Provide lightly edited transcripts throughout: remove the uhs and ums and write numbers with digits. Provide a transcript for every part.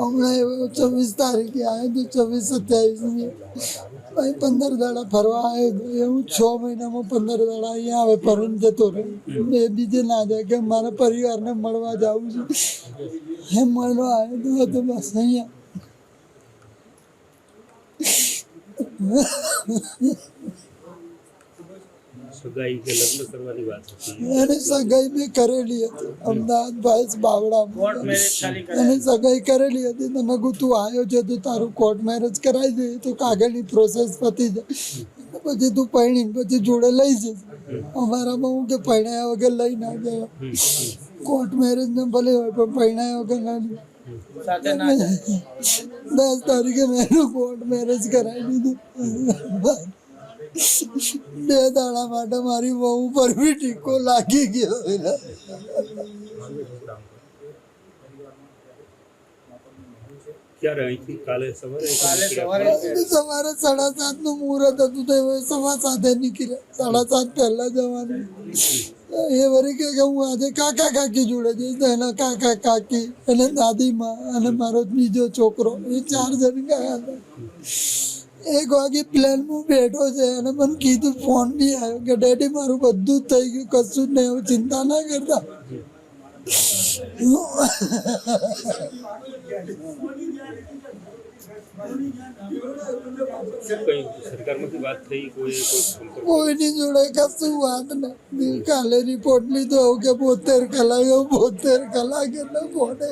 હમણાં 24 તારીખે આવ્યો તો 24-27 ભાઈ 15 દાડા ફરવા આવ્યો તો એવું 6 મહિનામાં 15 દાડા અહીંયા આવે ફરીને જતો રહે એ બીજે ના જાય કે મારા પરિવારને મળવા જવું છે એમ મળવા આવ્યો તો બસ અહીંયા સગાઈ કે લગ્ન કરવાની વાત હતી એને સગાઈ મેં કરેલી હતી અમદાવાદ ભાઈ બાવડામાં એને સગાઈ કરેલી હતી તો મેં કીધું તું આવ્યો છે તો તારું કોર્ટ મેરેજ કરાવી દે તો કાગળની પ્રોસેસ પતી જાય પછી તું પરણી પછી જોડે લઈ જઈશ અમારામાં હું કે પરણાયા વગર લઈ ના જાય કોર્ટ મેરેજ ને ભલે હોય પણ પરણાયા વગર ના 10 તારીખે મેં એનું કોર્ટ મેરેજ કરાવી દીધું 2 દાડા માટે મારી બહુ ઉપર બી ટીકો લાગી ગયો ક્યારે અહીંથી કાલે સવારે સવારે 7:30 નું મુહૂર્ત હતું તો 7:15 નીકળ્યા 7:30 પહેલા જવાનું એ વળી કે હું આજે કાકા કાકી જોડે જઈશ તો એના કાકા કાકી અને દાદીમાં અને મારો બીજો છોકરો એ 4 જણ ગયા હતા 1 વાગે પ્લેનમાં બેઠો છે અને મને કીધું ફોન બી આવ્યો કે ડેડી મારું બધું જ થઈ ગયું કશું જ નહીં હવે ચિંતા ના કરતા સરકારમાંથી વાત થઈ કોઈની જોડે કશું વાત નહીં કાલે રિપોર્ટ લીધો કે 72 કલાક એટલે કોને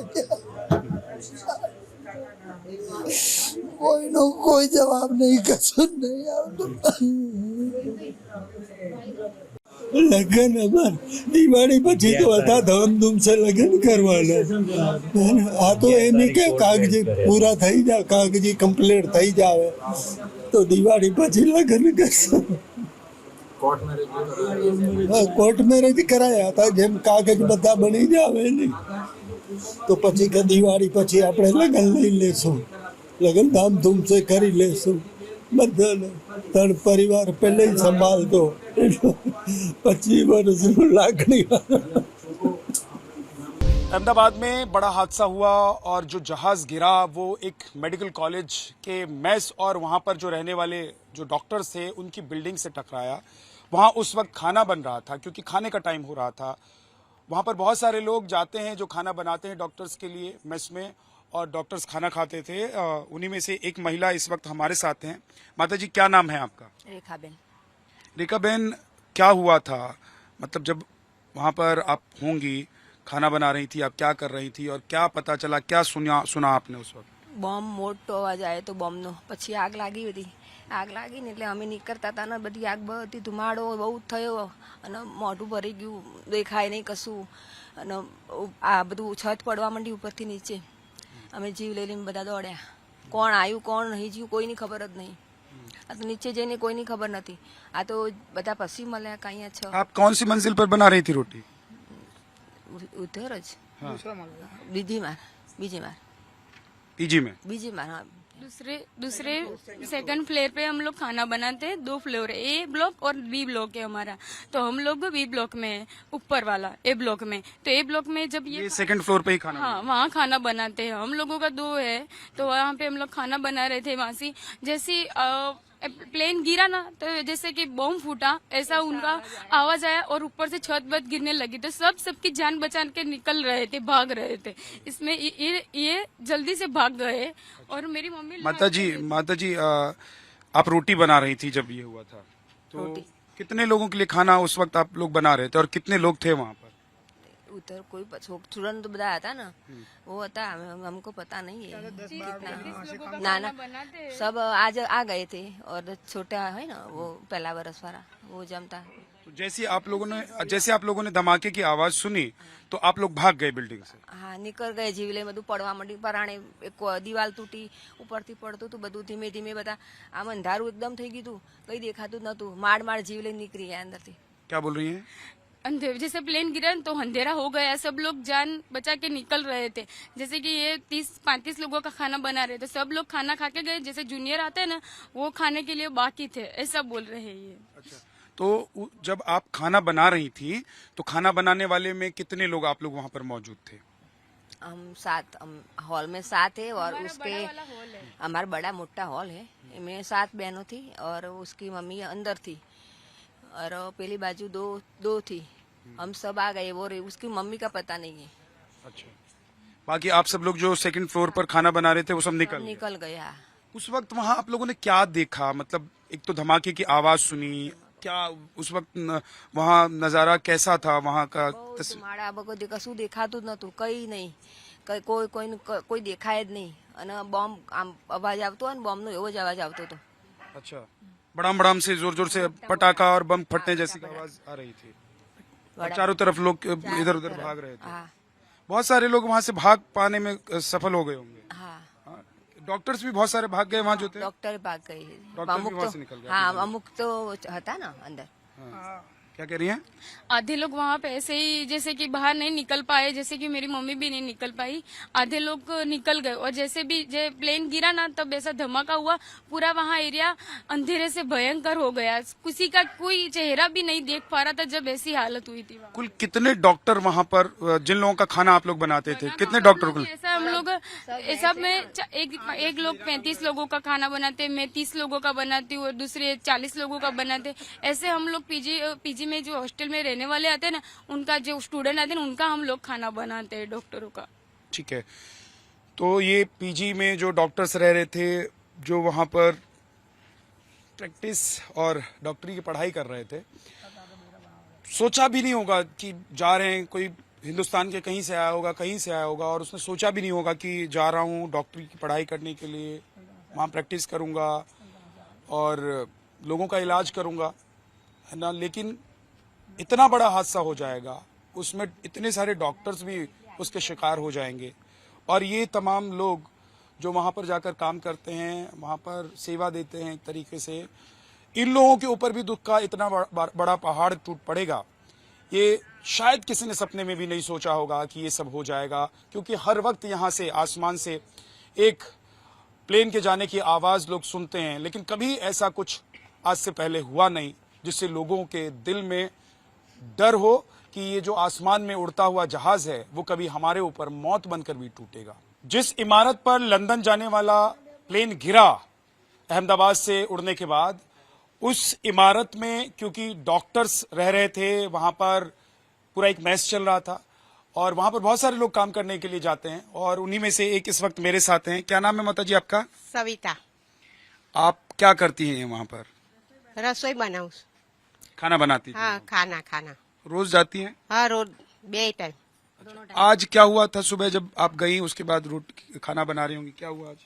કોઈનો કોઈ જવાબ નહીં કશું જ નહીં આવતું લગ્ન અમાર દિવાળી પછી તો હતા ધમધૂમ સે લગ્ન કરવાના આ તો એમ કે કાગજી પૂરા થઈ જાય કાગજી કમ્પ્લીટ થઈ જાવે તો દિવાળી પછી લગ્ન કરશું કોર્ટ મેરેજ કરાયા હતા જેમ કાગજ બધા બની જાવે ને તો પછી કે દિવાળી પછી આપણે લગ્ન લઈ લેશું લગ્ન ધામધૂમ સે કરી લેશું બધાને 3 પરિવાર पहले ही संभाल दो 25 वर्ष लाखनी अहमदाबाद में बड़ा हादसा हुआ और जो जहाज गिरा वो एक मेडिकल कॉलेज के मेस और वहाँ पर जो रहने वाले जो डॉक्टर्स थे उनकी बिल्डिंग से टकराया वहाँ उस वक्त खाना बन रहा था क्योंकि खाने का टाइम हो रहा था वहाँ पर बहुत सारे लोग जाते हैं जो खाना बनाते हैं डॉक्टर्स के लिए मेस में और डॉक्टर्स खाना खाते थे उन्हीं में से एक महिला इस वक्त हमारे साथ हैं माता जी क्या नाम है आपका रेखा बेन क्या हुआ था मतलब जब वहाँ पर आप होंगी खाना बना रही थी आप क्या कर रही थी और क्या पता चला क्या सुना आपने उस वक्त બોમ્બ મોટો અવાજ આવ્યો તો બોમ્બનો પછી આગ લાગી હતી આગ લાગી ને એટલે અમે નીકળતા હતા ને બધી આગ બધી ધુમાડો બહુ થયો અને મોઢું ભરી ગયું દેખાય નહીં કશું અને આ બધું છત પડવા માંડી ઉપરથી નીચે અમે જીવ લઈ લઈને બધા દોડ્યા કોણ આવ્યું કોણ નહીં જીવ કોઈની ખબર જ નહીં આ તો નીચે જઈને કોઈની ખબર નથી આ તો બધા પછી મળ્યા કાંઈ છ आप कौन सी मंजिल पर बना रही थी रोटी ઉધર જ બીજી માર पीजी में બીજી मार हाँ दूसरे सेकंड फ्लोर पे हम लोग खाना बनाते हैं 2 फ्लोर है ए ब्लॉक और बी ब्लॉक है हमारा तो हम लोग बी ब्लॉक में है ऊपर वाला ए ब्लॉक में तो ए ब्लॉक में जब ये सेकंड फ्लोर पे ही खाना हाँ वहाँ खाना बनाते हैं हम लोगों का 2 है तो वहाँ पे हम लोग खाना बना रहे थे वहाँ से जैसे प्लेन गिरा ना तो जैसे कि बॉम्ब फूटा ऐसा उनका आवाज आया और ऊपर से छत बत गिरने लगी तो सबकी जान बचा के निकल रहे थे भाग रहे थे इसमें ये जल्दी से भाग गए और मेरी मम्मी माता जी आप रोटी बना रही थी जब ये हुआ था तो कितने लोगों के लिए खाना उस वक्त आप लोग बना रहे थे और कितने लोग थे वहाँ पर उधर कोई तुरंत तो બધા હતા ને वो હતા हमको पता नहीं है ना ना सब आज आ गए थे और छोटा है ना वो पहला बरस वाला वो जमता तो जैसे आप लोगों ने धमाके की आवाज सुनी तो आप लोग भाग गए बिल्डिंग से हाँ निकल गए जीवले બધું પડવા માંડી પરાણે એક દિવાલ તૂટી ઉપરથી પડતું હતું બધું ધીમે ધીમે બધા આમ અંધારું એકદમ થઈ ગયું હતું કઈ દેખાતું નતું માડ જીવલે નીકળી ગયા અંદરથી क्या बोल रही हैं जैसे प्लेन गिरा तो अंधेरा हो गया सब लोग जान बचा के निकल रहे थे जैसे कि ये 30-35 लोगों का खाना बना रहे थे सब लोग खाना खा के गए जैसे जूनियर आते हैं ना वो खाने के लिए बाकी थे ऐसा बोल रहे हैं ये अच्छा तो जब आप खाना बना रही थी तो खाना बनाने वाले में कितने लोग आप लोग वहाँ पर मौजूद थे हम 7 हॉल में 7 है और उसके हमारा बड़ा मोटा हॉल है, मैं 7 बहनों थी और उसकी मम्मी अंदर थी और पहली बाजू दो थी। हम सब आ गए, वो उसकी मम्मी का पता नहीं है। अच्छा, बाकी आप सब लोग जो सेकंड फ्लोर पर खाना बना रहे थे वो सब निकल गया। उस वक्त वहाँ आप लोगों ने क्या देखा? मतलब एक तो धमाके की आवाज सुनी, क्या उस वक्त वहाँ नजारा कैसा था वहाँ का? મારા બગો કશું દેખાતું જ નતું, કઈ નહીં, કોઈ દેખાય જ નહીં અને બોમ્બ આમ અવાજ આવતો અને બોમ્બનો એવો જ અવાજ આવતો હતો। अच्छा, बड़ाम बड़ाम से जोर जोर से पटाखा और बम फटने जैसी आवाज आ रही थी और चारों तरफ लोग इधर उधर भाग रहे थे। हाँ बहुत सारे लोग वहाँ से भाग पाने में सफल हो गए होंगे। हाँ, डॉक्टर्स भी बहुत सारे भाग गए वहाँ जो थे। डॉक्टर भाग गए, डॉक्टर भी अमुक वहाँ तो से निकल गए। हाँ अमुक तो હતા ना अंदर। क्या कह रही हैं? आधे लोग वहाँ पे ऐसे ही जैसे कि बाहर नहीं निकल पाए, जैसे कि मेरी मम्मी भी नहीं निकल पाई, आधे लोग निकल गए। और जैसे भी प्लेन गिरा ना तब ऐसा धमाका हुआ, पूरा वहाँ एरिया अंधेरे से भयंकर हो गया, किसी का कोई चेहरा भी नहीं देख पा रहा था जब ऐसी हालत हुई थी वहाँ। कुल कितने डॉक्टर वहाँ पर, जिन लोगों का खाना आप लोग बनाते थे, कितने डॉक्टर कुल? ऐसा हम लोग सब में एक लोग 35 लोगों का खाना बनाते, मैं 30 लोगों का बनाती हूँ और दूसरे 40 लोगों का बनाते। ऐसे हम लोग पीजी में जो हॉस्टल में रहने वाले आते हैं ना, उनका जो स्टूडेंट आते हैं उनका हम लोग खाना बनाते हैं, डॉक्टरों का। ठीक है, तो ये पीजी में जो डॉक्टर्स रह रहे थे, जो वहाँ पर प्रैक्टिस और डॉक्टरी की पढ़ाई कर रहे थे, सोचा भी नहीं होगा कि जा रहे हैं, कोई हिंदुस्तान के कहीं से आया होगा, कहीं से आया होगा और उसने सोचा भी नहीं होगा कि जा रहा हूँ डॉक्टरी की पढ़ाई करने के लिए, वहाँ प्रैक्टिस करूँगा और लोगों का इलाज करूँगा, है ना। लेकिन इतना बड़ा हादसा हो जाएगा, उसमें इतने सारे डॉक्टर्स भी उसके शिकार हो जाएंगे और ये तमाम लोग जो वहाँ पर जाकर काम करते हैं, वहाँ पर सेवा देते हैं एक तरीके से, इन लोगों के ऊपर भी दुख का इतना बड़ा पहाड़ टूट पड़ेगा, ये शायद किसी ने सपने में भी नहीं सोचा होगा कि ये सब हो जाएगा। क्योंकि हर वक्त यहाँ से आसमान से एक प्लेन के जाने की आवाज़ लोग सुनते हैं, लेकिन कभी ऐसा कुछ आज से पहले हुआ नहीं जिससे लोगों के दिल में डर हो कि ये जो आसमान में उड़ता हुआ जहाज है वो कभी हमारे ऊपर मौत बनकर भी टूटेगा। जिस इमारत पर लंदन जाने वाला प्लेन गिरा अहमदाबाद से उड़ने के बाद, उस इमारत में क्योंकि डॉक्टर्स रह रहे थे, वहां पर पूरा एक मैच चल रहा था और वहां पर बहुत सारे लोग काम करने के लिए जाते हैं और उन्हीं में से एक इस वक्त मेरे साथ हैं। क्या नाम है माता जी आपका? सविता। आप क्या करती हैं वहां पर? रसोई बनाऊं। खाना बनाती हैं? हाँ, खाना रोज जाती हैं? हाँ, रोज 2 टाइम। आज क्या हुआ था सुबह जब आप गई, उसके बाद खाना बना रही होंगी, क्या हुआ आज?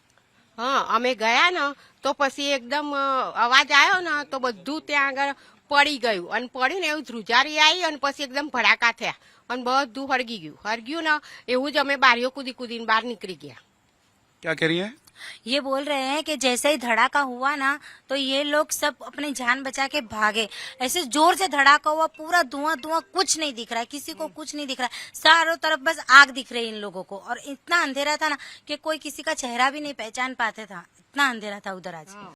हाँ, અમે ગયા ને તો પછી એકદમ અવાજ આવ્યો ને તો બધું ત્યાં આગળ પડી ગયું અને પડીને એવું ધ્રુજારી આવી અને પછી એકદમ ભડાકા થયા અને બધું હરગ્યું ને એવું જ અમે બારીઓ કૂદીને બહાર નીકળી ગયા। क्या कह रही है? ये बोल रहे हैं कि जैसे ही धड़ाका हुआ ना तो ये लोग सब अपनी जान बचा के भागे। ऐसे जोर से धड़ाका हुआ, पूरा धुआं कुछ नहीं दिख रहा है, किसी को कुछ नहीं दिख रहा है, चारों तरफ बस आग दिख रही है इन लोगों को। और इतना अंधेरा था ना कि कोई किसी का चेहरा भी नहीं पहचान पाते था, इतना अंधेरा था उधर आज।